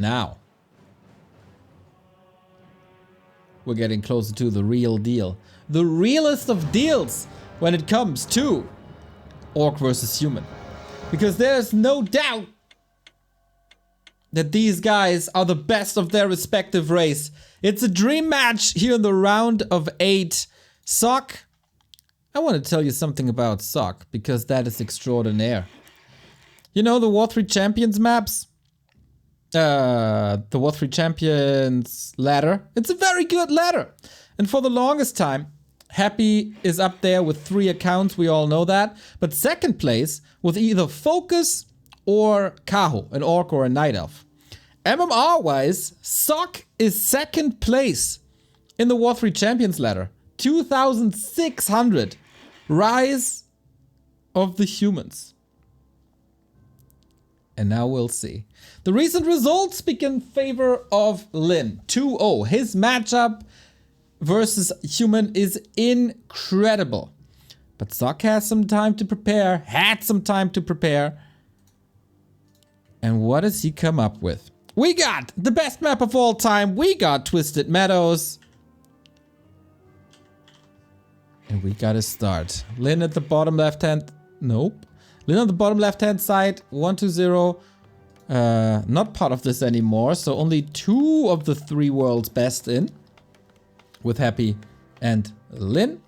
Now, we're getting closer to the real deal. The realest of deals when it comes to Orc versus Human. Because there's no doubt that these guys are the best of their respective race. It's a dream match here in the round of 8. Sock, I want to tell you something about Sock, because that is extraordinaire. You know the War3 Champions maps? The War3 Champions ladder. It's a very good ladder. And for the longest time, Happy is up there with 3 accounts, we all know that. But second place with either Focus or Kaho, an Orc or a Night Elf. MMR-wise, Sock is second place in the War3 Champions ladder. 2,600. Rise of the Humans. And now we'll see. The recent results speak in favor of Lin. 2-0. His matchup versus Human is incredible. But Sock has some time to prepare. Had some time to prepare. And what does he come up with? We got the best map of all time. We got Twisted Meadows. And we gotta start. Lin at the bottom left hand. Nope. Lin on the bottom left hand side. 1-2-0. Not part of this anymore. So only 2 of the 3 world's best in. With Happy and Lin.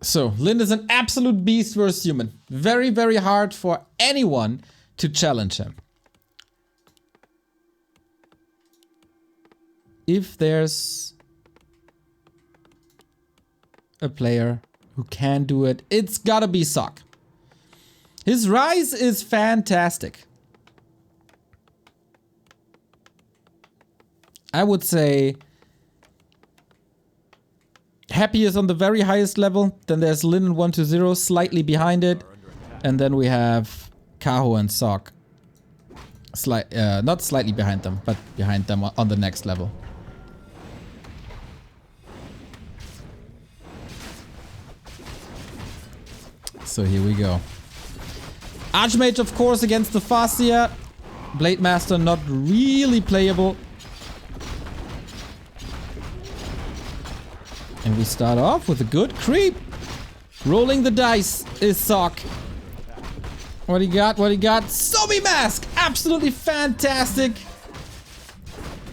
So, Lin is an absolute beast versus Human. Very, very hard for anyone to challenge him. If there's a player who can do it, it's gotta be Sock. His rise is fantastic. I would say Happy is on the very highest level. Then there's Lin and 1-2-0 slightly behind it. And then we have Kaho and Sock. Not slightly behind them, but behind them on the next level. So here we go. Archmage, of course, against the Fascia. Blade Master not really playable. And we start off with a good creep. Rolling the dice is Sock. What do you got? What do you got? Zombie Mask! Absolutely fantastic.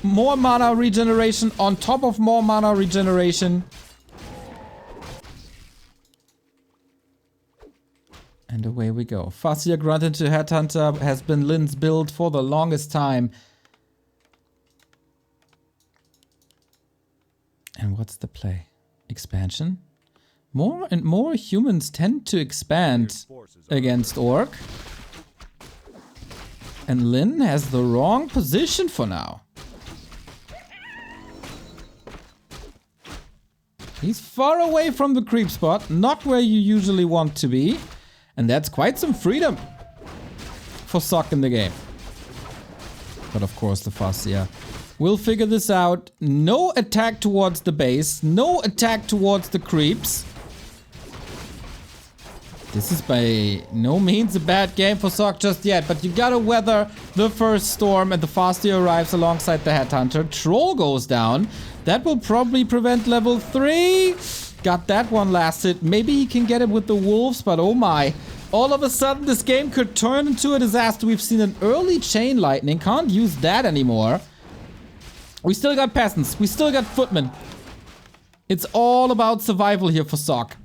More mana regeneration on top of more mana regeneration. And away we go. Fascia Grunt into Headhunter has been Lin's build for the longest time. And what's the play? Expansion? More and more humans tend to expand against Orc. And Lin has the wrong position for now. He's far away from the creep spot, not where you usually want to be. And that's quite some freedom for Sock in the game. But of course the Fascia will figure this out. No attack towards the base. No attack towards the creeps. This is by no means a bad game for Sock just yet. But you gotta weather the first storm. And the Fascia arrives alongside the Headhunter. Troll goes down. That will probably prevent level 3. Got that one last hit. Maybe he can get it with the wolves. But oh my. All of a sudden this game could turn into a disaster. We've seen an early chain lightning. Can't use that anymore. We still got peasants. We still got footmen. It's all about survival here for Sock.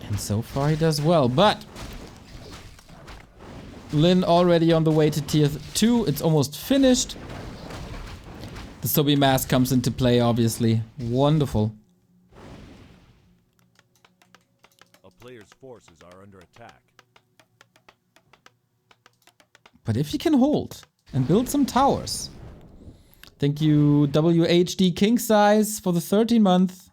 And so far he does well, but Lin already on the way to tier 2. It's almost finished. The Zombie Mask comes into play, obviously. Wonderful. A player's forces are under attack. But if he can hold and build some towers. Thank you, WHD King Size, for the 13-month.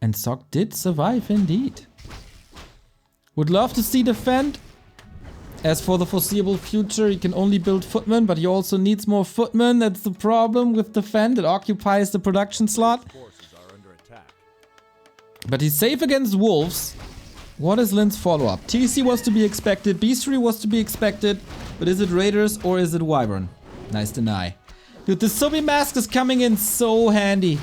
And Sock did survive indeed. Would love to see defend. As for the foreseeable future, he can only build footmen, but he also needs more footmen. That's the problem with defend. It occupies the production slot. But he's safe against wolves. What is Lin's follow-up? TC was to be expected. Beastry was to be expected. But is it Raiders or is it Wyvern? Nice deny. Dude, the Subi Mask is coming in so handy.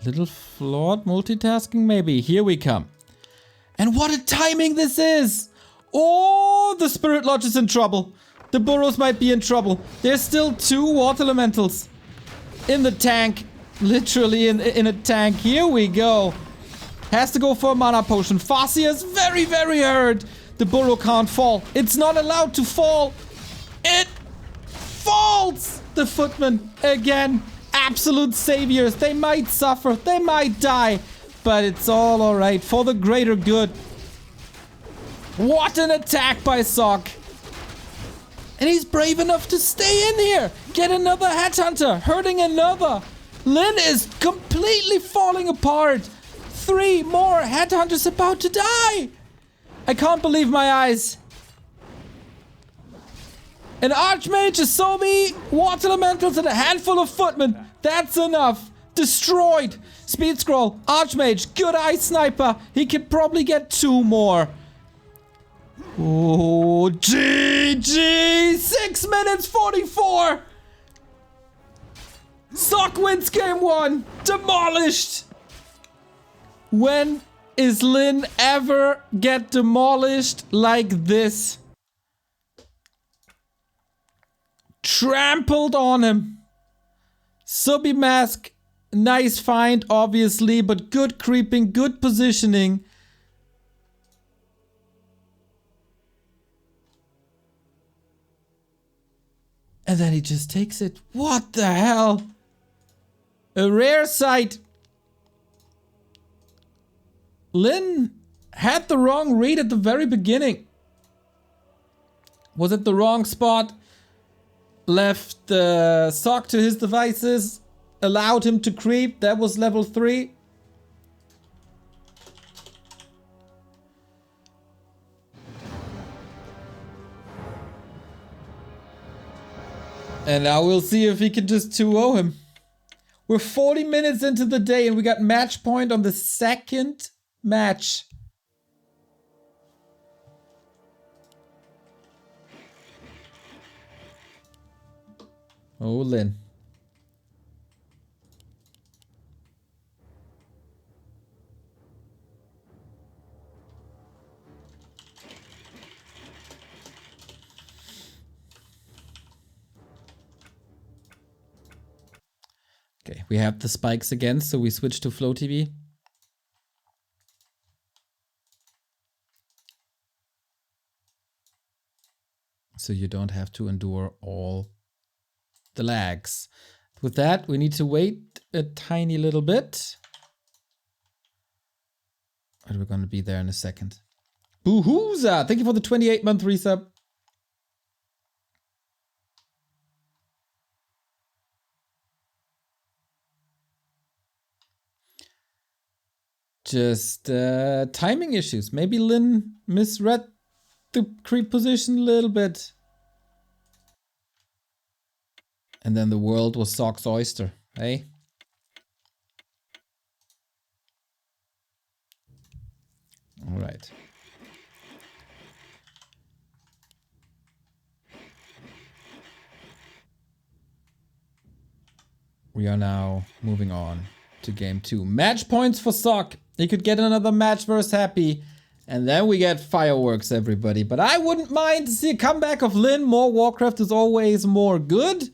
Little flawed multitasking, maybe. Here we come. And what a timing this is! Oh, the Spirit Lodge is in trouble. The burrows might be in trouble. There's still 2 water elementals in the tank. Literally in a tank. Here we go. Has to go for a mana potion. Farsi is very, very hurt. The burrow can't fall. It's not allowed to fall. It falls! The footmen again. Absolute saviors. They might suffer. They might die. But it's all alright for the greater good. What an attack by Sock. And he's brave enough to stay in here. Get another headhunter. Hurting another. Lin is completely falling apart. 3 more headhunters about to die. I can't believe my eyes. An Archmage, a Sobi, Water Elementals, and a handful of footmen. That's enough. Destroyed. Speed scroll. Archmage. Good eye sniper. He could probably get 2 more. Oh, GG. 6 minutes 44. Sock wins game 1. Demolished. When is Lin ever get demolished like this? Trampled on him. Subi Mask, nice find obviously, but good creeping, good positioning. And then he just takes it. What the hell? A rare sight. Lin had the wrong read at the very beginning. Was it the wrong spot? Left Sock to his devices. Allowed him to creep. That was level 3. And now we'll see if he can just 2-0 him. We're 40 minutes into the day and we got match point on the 2nd match. Oh, Lin. Okay, we have the spikes again, so we switch to Flow TV. So you don't have to endure all the lags. With that, we need to wait a tiny little bit. But we're gonna be there in a second. Boohooza! Thank you for the 28-month resub. Just timing issues. Maybe Lin misread the creep position a little bit. And then the world was Sock's oyster, eh? All right. We are now moving on to game 2. Match points for Sock. He could get another match versus Happy. And then we get fireworks, everybody. But I wouldn't mind to see a comeback of Lin. More Warcraft is always more good.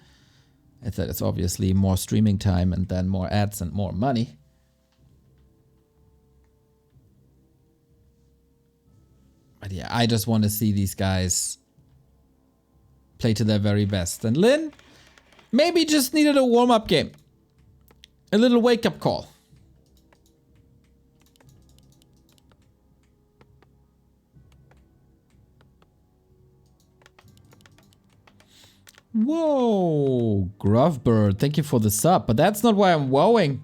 It's obviously more streaming time and then more ads and more money. But yeah, I just want to see these guys play to their very best. And Lin, Maybe just needed a warm-up game. A little wake-up call. Whoa, Gruffbird, thank you for the sub, but that's not why I'm wowing.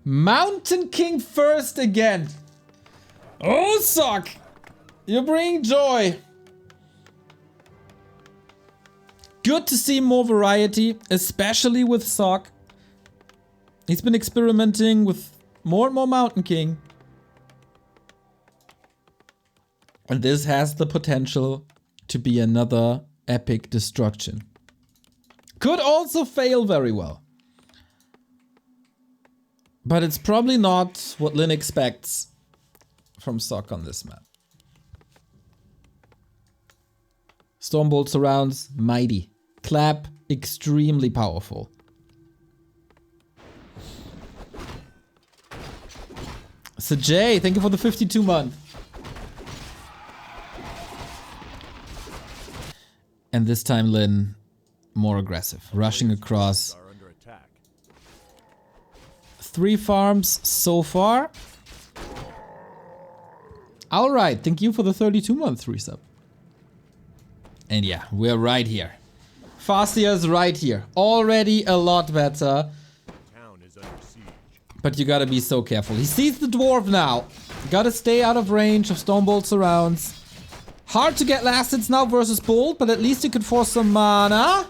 Mountain King first again. Oh, Sock, you bring joy. Good to see more variety, especially with Sock. He's been experimenting with more and more Mountain King. And this has the potential to be another epic destruction. Could also fail very well. But it's probably not what Lin expects from Sock on this map. Stormbolt surrounds, mighty. Clap, extremely powerful. So Jay, thank you for the 52-month. And this time Lin, more aggressive, rushing across. 3 farms so far. Alright, thank you for the 32-month resub. And yeah, we're right here. Fastia's right here. Already a lot better. But you gotta be so careful. He sees the dwarf now. Gotta stay out of range of Stormbolt surrounds. Hard to get last hits now versus Bolt, but at least you could force some mana.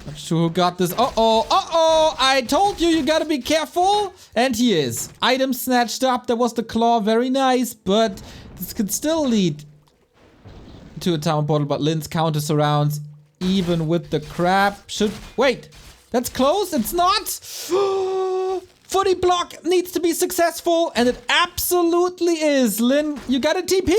Not sure who got this. Uh-oh, uh-oh! I told you, you gotta be careful! And he is. Item snatched up, there was the claw, very nice, but this could still lead to a town portal, but Lin's counter surrounds, even with the crab, should... Wait! That's close? It's not? Footy block needs to be successful, and it absolutely is. Lin, you got a TP!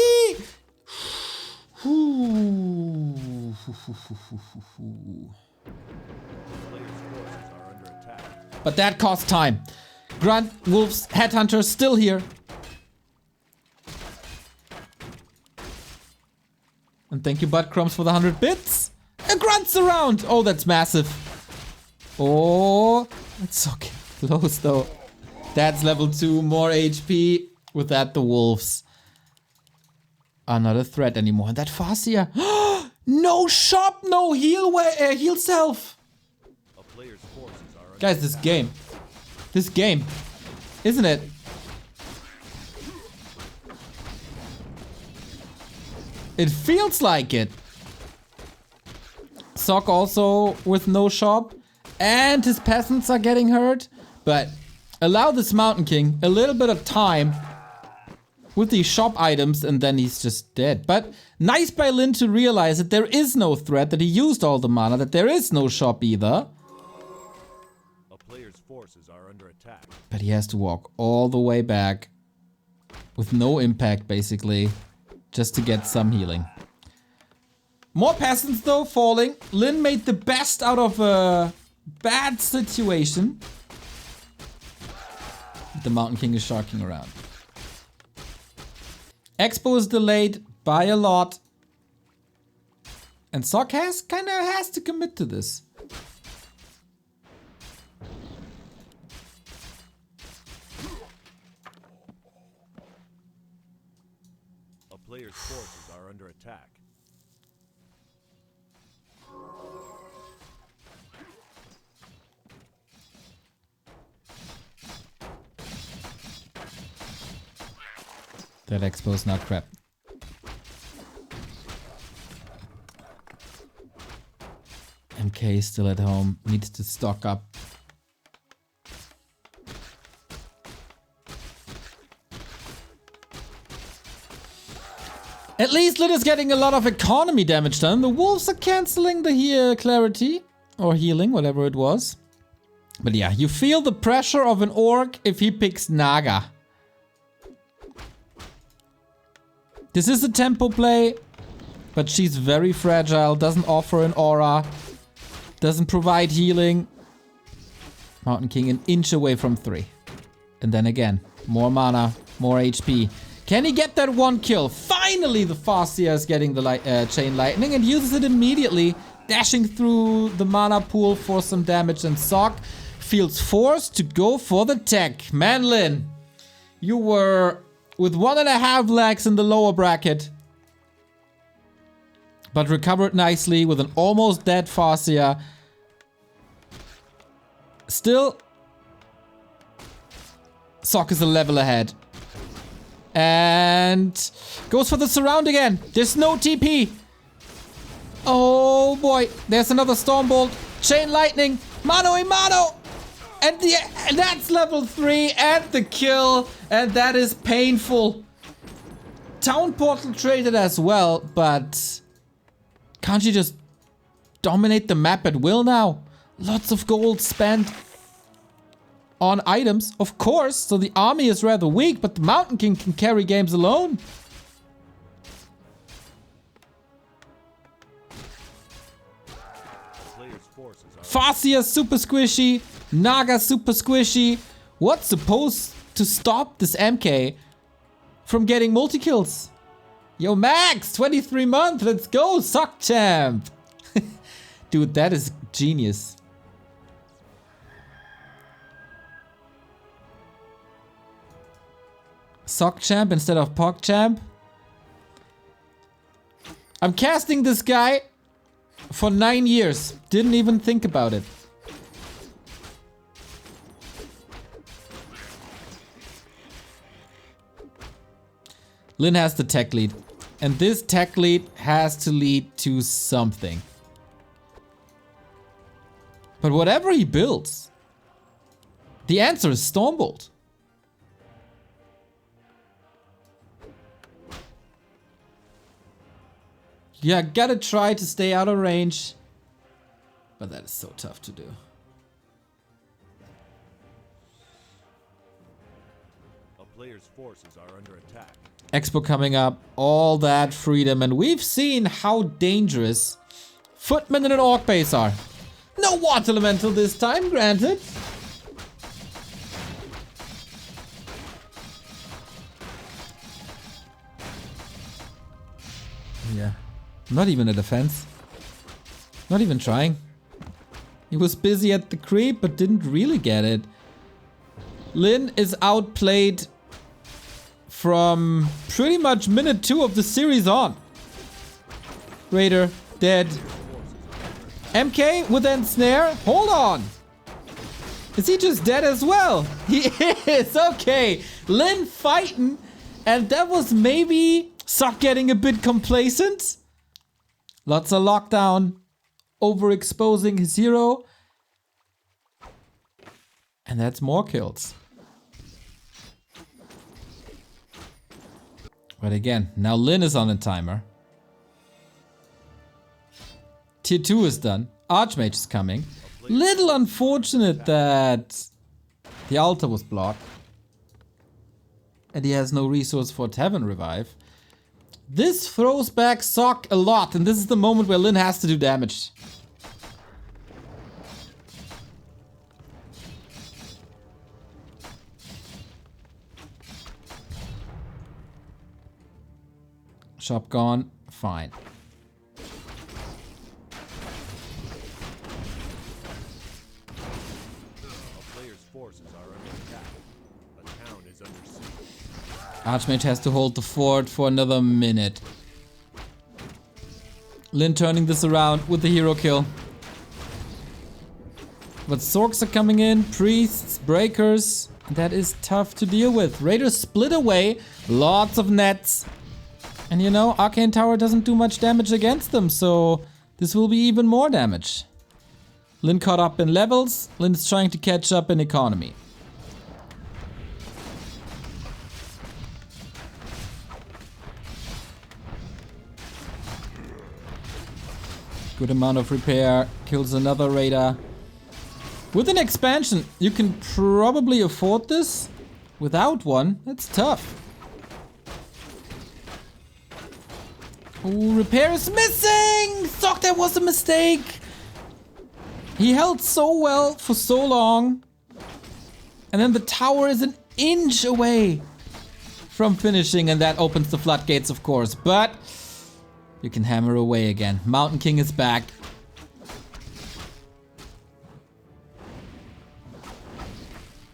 But that costs time. Grunt, Wolves, Headhunter still here. And thank you, Bud Crumbs, for the 100 bits. A Grunt's around! Oh, that's massive. Oh, that's so close though. That's level 2, more HP. With that, the Wolves are not a threat anymore. And that Fascia. No shop, no heal self. Guys, this game, isn't it? It feels like it. Sock also with no shop, and his peasants are getting hurt. But allow this Mountain King a little bit of time with these shop items, and then he's just dead. But nice by Lin to realize that there is no threat, that he used all the mana, that there is no shop either. A player's forces are under attack. But he has to walk all the way back with no impact, basically, just to get some healing. More peasants though falling. Lin made the best out of a bad situation. The Mountain King is sharking around. Expo is delayed by a lot. And Sock kinda has to commit to this. A player's forces are under attack. That Expo's not crap. MK is still at home, needs to stock up. At least Lin is getting a lot of economy damage done. The Wolves are cancelling the clarity, or healing, whatever it was. But yeah, you feel the pressure of an orc if he picks Naga. This is a tempo play, but she's very fragile, doesn't offer an aura, doesn't provide healing. Mountain King an inch away from 3. And then again, more mana, more HP. Can he get that one kill? Finally, the Fascia is getting the chain lightning and uses it immediately dashing through the mana pool for some damage, and Sock feels forced to go for the tech. Man, Lin, you were with 1.5 legs in the lower bracket, but recovered nicely with an almost dead Farseer. Still, Sock is a level ahead. And goes for the surround again. There's no TP. Oh boy, there's another Stormbolt. Chain Lightning, mano a mano. And that's level 3 and the kill. And that is painful. Town Portal traded as well, but can't you just dominate the map at will now? Lots of gold spent on items, of course, so the army is rather weak, but the Mountain King can carry games alone. Farseer super squishy, Naga super squishy. What's supposed to stop this MK from getting multi-kills? Yo, Max, 23 months, let's go, Sock Champ. Dude, that is genius. Sock Champ instead of Pog Champ. I'm casting this guy for 9 years. Didn't even think about it. Lin has the tech lead. And this tech lead has to lead to something. But whatever he builds, the answer is Stormbolt. Yeah, gotta try to stay out of range. But that is so tough to do. A player's forces are under attack. Expo coming up, all that freedom, and we've seen how dangerous Footmen in an Orc base are. No Water Elemental this time, granted. Yeah. Not even a defense. Not even trying. He was busy at the creep, but didn't really get it. Lin is outplayed from pretty much minute 2 of the series on. Raider, dead. MK with Ensnare. Hold on. Is he just dead as well? He is. Okay. Lin fighting. And that was maybe Sock getting a bit complacent. Lots of lockdown, overexposing his hero. And that's more kills. But again, now Lin is on a timer. Tier 2 is done. Archmage is coming. Little unfortunate that the altar was blocked. And he has no resource for Tavern Revive. This throws back Sock a lot, and this is the moment where Lin has to do damage. Shop gone, fine. A player's forces are under attack. A town is under siege. Archmage has to hold the fort for another minute. Lin turning this around with the hero kill. But Sorks are coming in, priests, breakers. That is tough to deal with. Raiders split away, lots of nets. And you know, Arcane Tower doesn't do much damage against them, so this will be even more damage. Lin caught up in levels, Lin's trying to catch up in economy. Good amount of repair, kills another raider. With an expansion, you can probably afford this. Without one, it's tough. Ooh, repair is missing! Sock, that was a mistake! He held so well for so long. And then the tower is an inch away from finishing, and that opens the floodgates, of course. But you can hammer away again. Mountain King is back.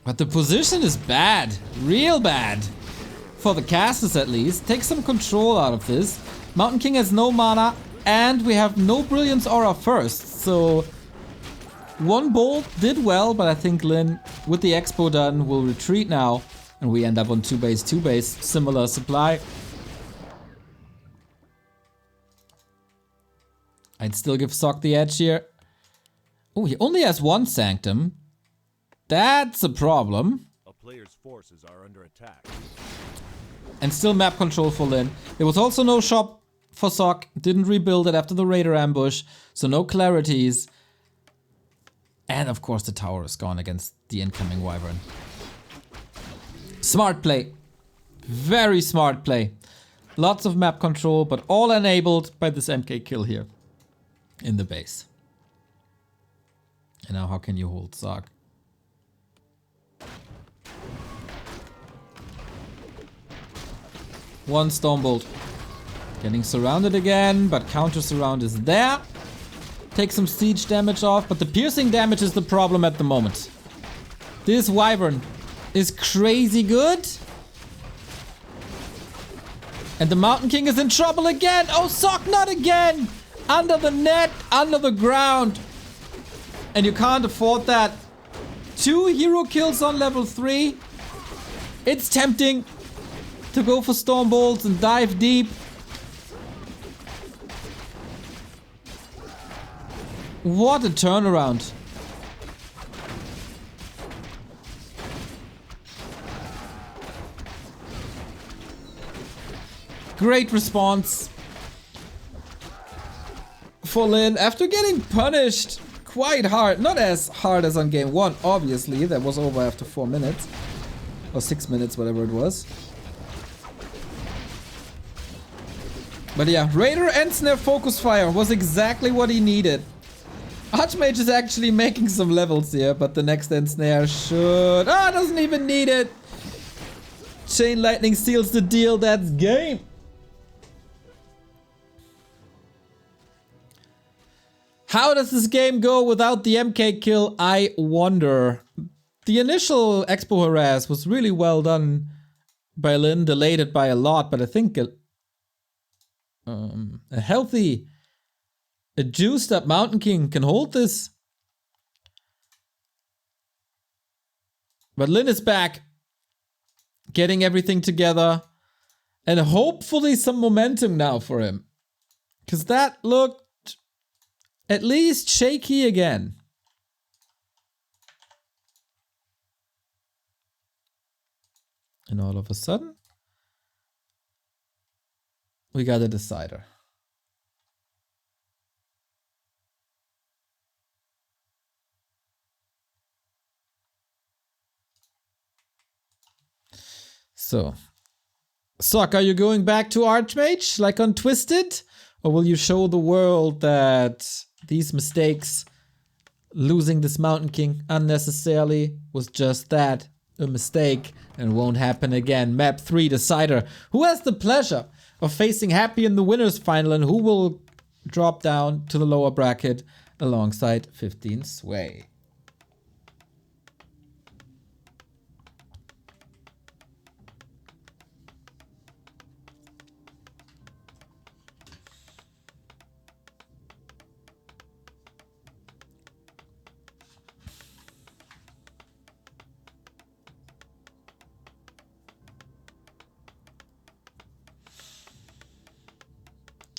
But the position is bad. Real bad. For the casters at least. Take some control out of this. Mountain King has no mana. And we have no Brilliance Aura first. So one bolt did well. But I think Lin, with the expo done, will retreat now. And we end up on 2 base. Similar supply. I'd still give Sock the edge here. Oh, he only has 1 Sanctum. That's a problem. A player's forces are under attack. And still map control for Lin. There was also no shop for Sock. Didn't rebuild it after the Raider ambush. So no clarities. And of course the tower is gone against the incoming Wyvern. Smart play. Very smart play. Lots of map control, but all enabled by this MK kill here. In the base. And now how can you hold Sock? One Stormbolt. Getting surrounded again, but counter surround is there. Take some siege damage off, but the piercing damage is the problem at the moment. This Wyvern is crazy good. And the Mountain King is in trouble again. Oh, Sock, not again. Under the net, under the ground. And you can't afford that. 2 hero kills on level 3. It's tempting to go for Stormbolts and dive deep. What a turnaround. Great response for Lin after getting punished quite hard. Not as hard as on game 1, obviously. That was over after 4 minutes. Or 6 minutes, whatever it was. But yeah, Raider and Snare Focus Fire was exactly what he needed. Archmage is actually making some levels here, but the next Ensnare should... Ah, doesn't even need it! Chain Lightning seals the deal, that's game! How does this game go without the MK kill? I wonder. The initial Expo harass was really well done by Lin, delayed it by a lot, but I think a healthy, a juiced up Mountain King can hold this. But Lin is back, getting everything together, and hopefully some momentum now for him. Because that looked at least shaky again. And all of a sudden, we got a decider. So, Sock, are you going back to Archmage like on Twisted? Or will you show the world that these mistakes, losing this Mountain King unnecessarily, was just that, a mistake, and won't happen again? Map 3 decider. Who has the pleasure of facing Happy in the winners final, and who will drop down to the lower bracket alongside 15 Sway?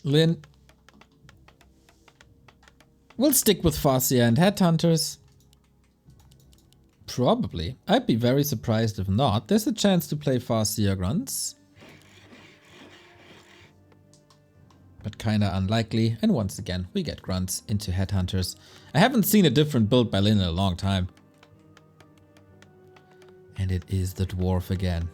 Lin. We'll stick with Farseer and Headhunters. Probably. I'd be very surprised if not. There's a chance to play Farseer Grunts. But kinda unlikely. And once again, we get Grunts into Headhunters. I haven't seen a different build by Lin in a long time. And it is the Dwarf again.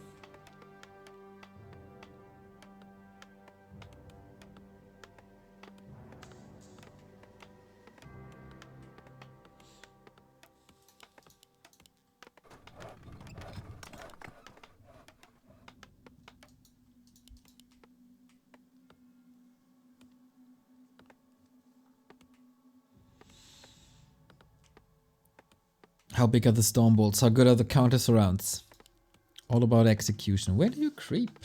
How big are the storm bolts? How good are the counter surrounds? All about execution. Where do you creep?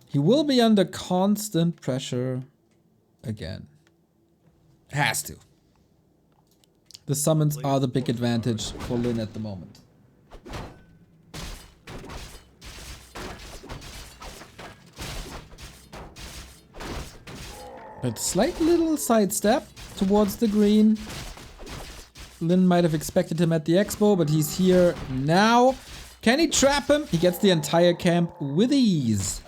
He will be under constant pressure again. Has to. The summons are the big advantage for Lin at the moment. But slight little sidestep towards the green. Lin might have expected him at the expo, but he's here now. Can he trap him? He gets the entire camp with ease.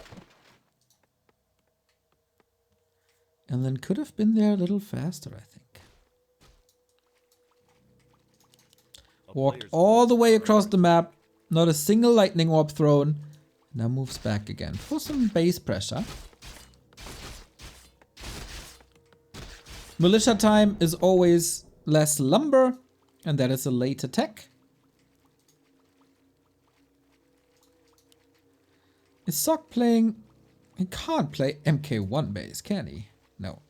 And then could have been there a little faster, I think. Walked all the way across the map. Not a single lightning orb thrown. Now moves back again for some base pressure. Militia time is always less lumber. And that is a late attack. Is Sock playing... He can't play MK1 base, can he? No.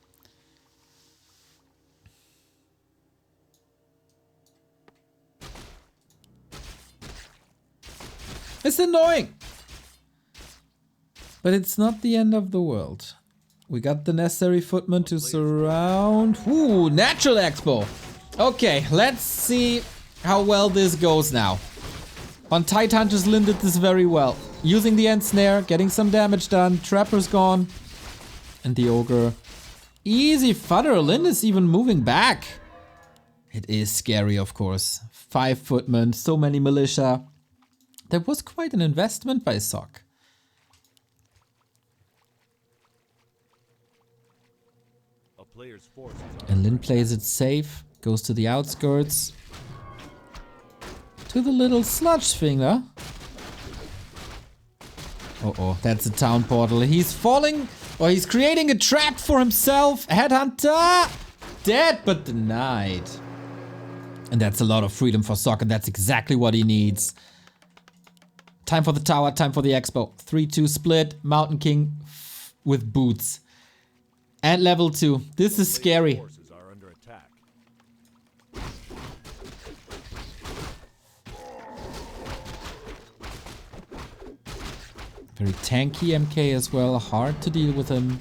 It's annoying. But it's not the end of the world. We got the necessary footmen to surround. Ooh, natural expo. Okay, let's see how well this goes now. On Tidehunters, Lin did this very well. Using the end snare, getting some damage done. Trapper's gone. And the ogre. Easy fodder. Lin is even moving back. It is scary, of course. 5 footmen, so many militia. That was quite an investment by Sock. And Lin plays it safe. Goes to the outskirts. To the little sludge finger. Uh-oh, that's a town portal. He's falling, or he's creating a trap for himself. Headhunter! Dead, but denied. And that's a lot of freedom for Sock, and that's exactly what he needs. Time for the tower, time for the expo. 3-2 split, Mountain King with boots. And level 2. This is scary. Very tanky MK as well, hard to deal with him.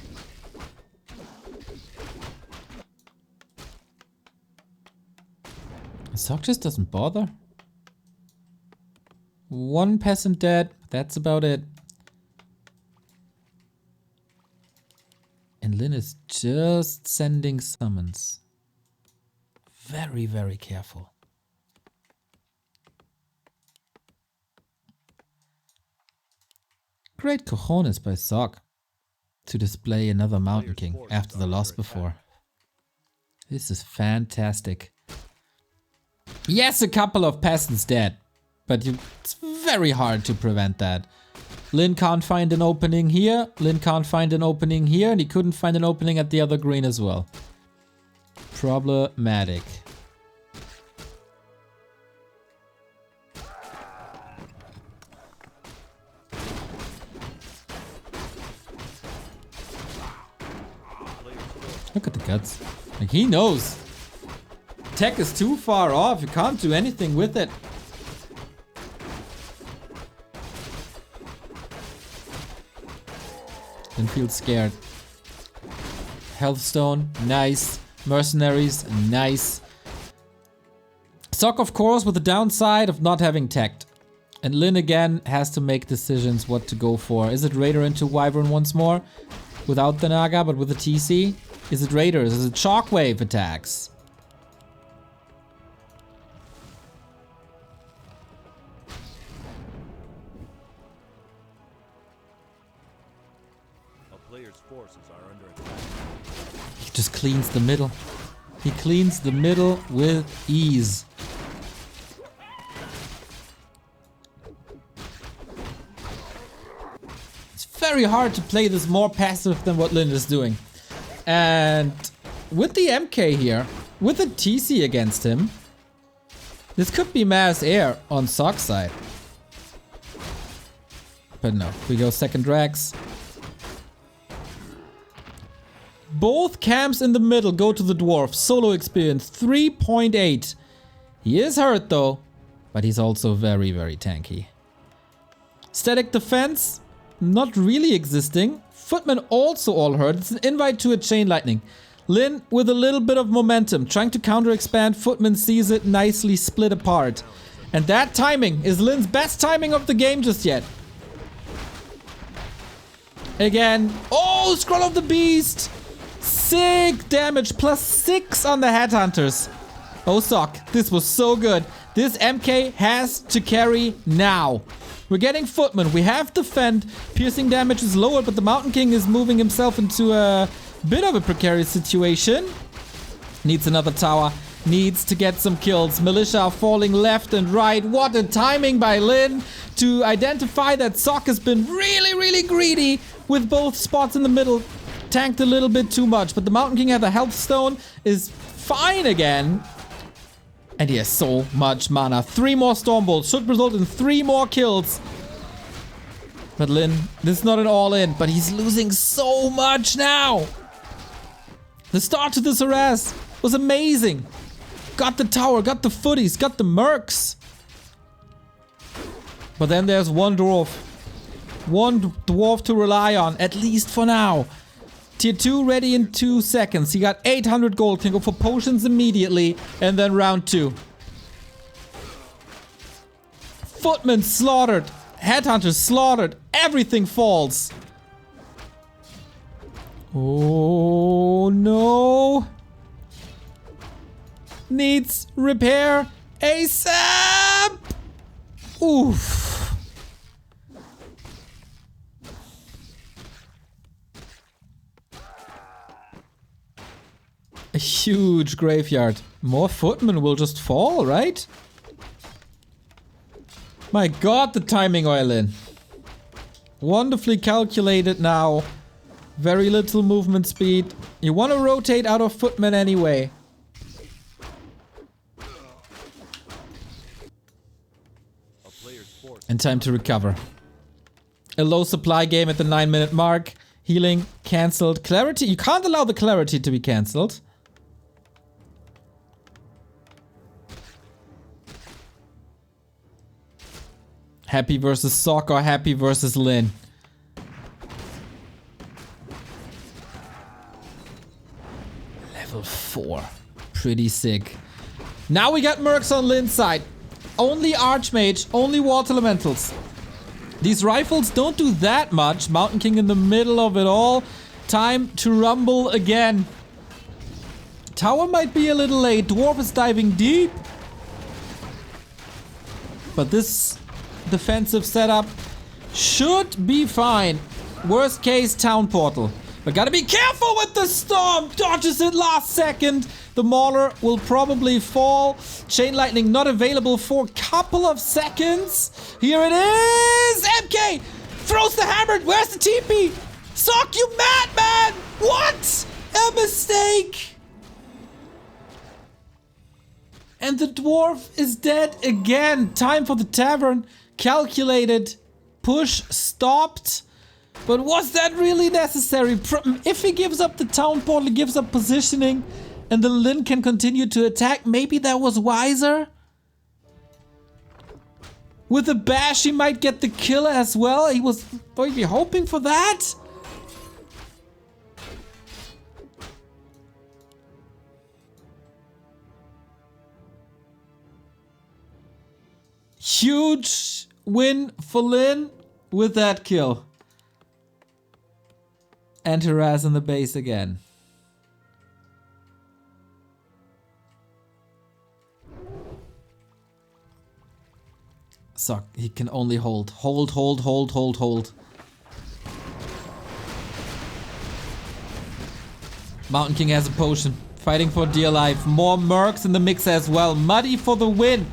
Sock just doesn't bother. 1 peasant dead, that's about it. And Lin is just sending summons. Very, very careful. Great cojones by Sock to display another Mountain King after the loss before. This is fantastic. Yes, a couple of peasants dead, but it's very hard to prevent that. Lin can't find an opening here, Lin can't find an opening here, and he couldn't find an opening at the other green as well. Problematic. Look at the guts. Like, he knows. Tech is too far off. You can't do anything with it. Didn't feel scared. Healthstone, nice. Mercenaries, nice. Sock, of course, with the downside of not having tech. And Lin again has to make decisions what to go for. Is it Raider into Wyvern once more? Without the Naga, but with the TC? Is it Raiders? Is it Shockwave attacks? A player's forces are under attack. He just cleans the middle. He cleans the middle with ease. It's very hard to play this more passive than what Lin is doing. And with the MK here, with the TC against him, this could be mass air on Sock's side. But no, we go second Rex. Both camps in the middle go to the dwarf. Solo experience 3.8. He is hurt though, but he's also very, very tanky. Static defense, not really existing. Footman also all hurt. It's an invite to a chain lightning. Lin with a little bit of momentum, trying to counter expand. Footman sees it nicely split apart. And that timing is Lin's best timing of the game just yet. Again. Oh, Scroll of the Beast. Sick damage, +6 on the Headhunters. Oh, Sock, this was so good. This MK has to carry now. We're getting Footman. We have Defend. Piercing damage is lower, but the Mountain King is moving himself into a bit of a precarious situation. Needs another tower. Needs to get some kills. Militia are falling left and right. What a timing by Lin to identify that Sock has been really, really greedy with both spots in the middle. Tanked a little bit too much, but the Mountain King at the health stone is fine again. And he has so much mana. 3 more Storm Bolts should result in 3 more kills. But Lin, this is not an all-in, but he's losing so much now. The start to this harass was amazing. Got the tower, got the footies, got the mercs. But then there's one dwarf. One dwarf to rely on, at least for now. Tier 2 ready in 2 seconds. He got 800 gold. Can go for potions immediately. And then round 2. Footman slaughtered. Headhunters slaughtered. Everything falls. Oh no. Needs repair ASAP. Oof. A huge graveyard. More Footmen will just fall, right? My god, the timing, Oilin. Wonderfully calculated now. Very little movement speed. You want to rotate out of Footmen anyway. And time to recover. A low supply game at the 9-minute mark. Healing cancelled. Clarity. You can't allow the clarity to be cancelled. Happy versus Sock or Happy versus Lin? Level 4. Pretty sick. Now we got Mercs on Lin's side. Only Archmage, only Water Elementals. These rifles don't do that much. Mountain King in the middle of it all. Time to rumble again. Tower might be a little late. Dwarf is diving deep. But this defensive setup should be fine. Worst case, town portal. But gotta be careful with the storm. Dodges it last second. The Mauler will probably fall. Chain lightning not available for a couple of seconds. Here it is. MK throws the hammer. Where's the TP? Sock, you madman! What? A mistake. And the dwarf is dead again. Time for the tavern. Calculated. Push stopped. But was that really necessary? If he gives up the town portal, he gives up positioning, and the Lin can continue to attack, maybe that was wiser? With a bash, he might get the kill as well. He was maybe hoping for that? Huge win for Lin with that kill. And harass in the base again. So he can only hold. Hold. Mountain King has a potion. Fighting for dear life. More mercs in the mix as well. Muddy for the win.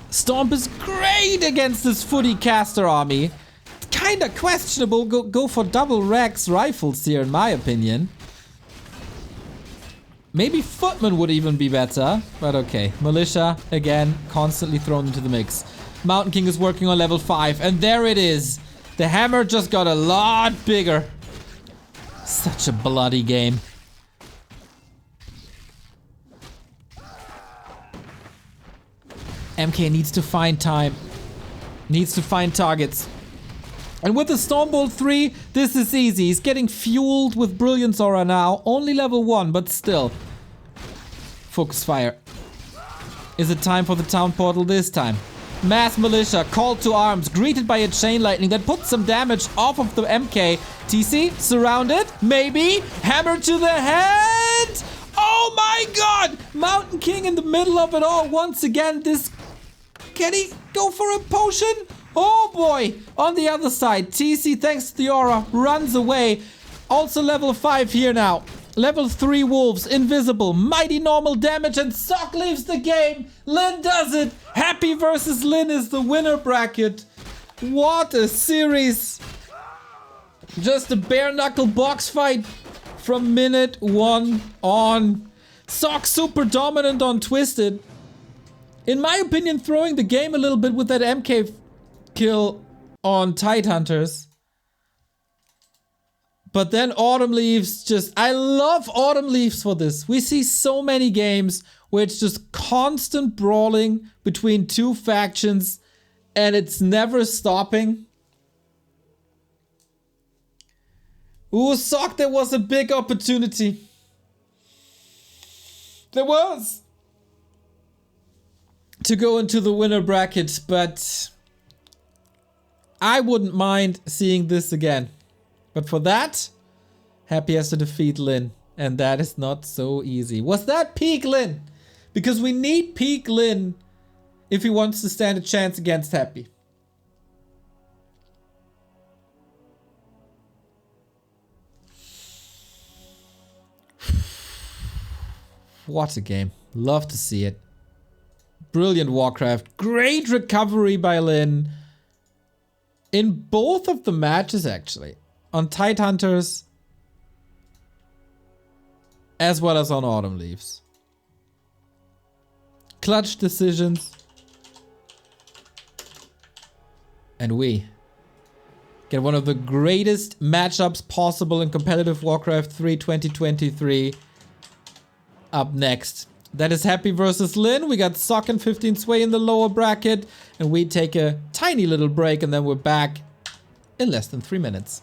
Stomp is great against this footy caster army. Kinda questionable. Go for double Rex rifles here, in my opinion. Maybe Footman would even be better, but okay. Militia, again, constantly thrown into the mix. Mountain King is working on level 5. And there it is. The hammer just got a lot bigger. Such a bloody game. MK needs to find time. Needs to find targets. And with the Stormbolt 3, this is easy. He's getting fueled with Brilliance Aura now. Only level 1, but still. Focus fire. Is it time for the town portal this time? Mass Militia, called to arms, greeted by a chain lightning that puts some damage off of the MK. TC, surrounded, maybe, hammer to the head! Oh my god! Mountain King in the middle of it all once again. This... Can he go for a potion? Oh boy! On the other side, TC, thanks to the aura, runs away. Also level 5 here now. Level 3 wolves, invisible, mighty normal damage, and Sock leaves the game. Lin does it. Happy versus Lin is the winner bracket. What a series. Just a bare knuckle box fight from minute 1 on. Sock super dominant on Twisted. In my opinion, throwing the game a little bit with that MK kill on Tidehunters. But then Autumn Leaves just... I love Autumn Leaves for this. We see so many games where it's just constant brawling between two factions and it's never stopping. Ooh, Sock, there was a big opportunity. There was. To go into the winner bracket, but I wouldn't mind seeing this again. But for that, Happy has to defeat Lin. And that is not so easy. Was that peak Lin? Because we need peak Lin if he wants to stand a chance against Happy. What a game. Love to see it. Brilliant Warcraft. Great recovery by Lin. In both of the matches, actually. On Tidehunters. As well as on Autumn Leaves. Clutch decisions. And we get one of the greatest matchups possible in competitive Warcraft 3 2023. Up next. That is Happy versus Lin. We got Sock and 15 Sway in the lower bracket. And we take a tiny little break and then we're back in less than 3 minutes.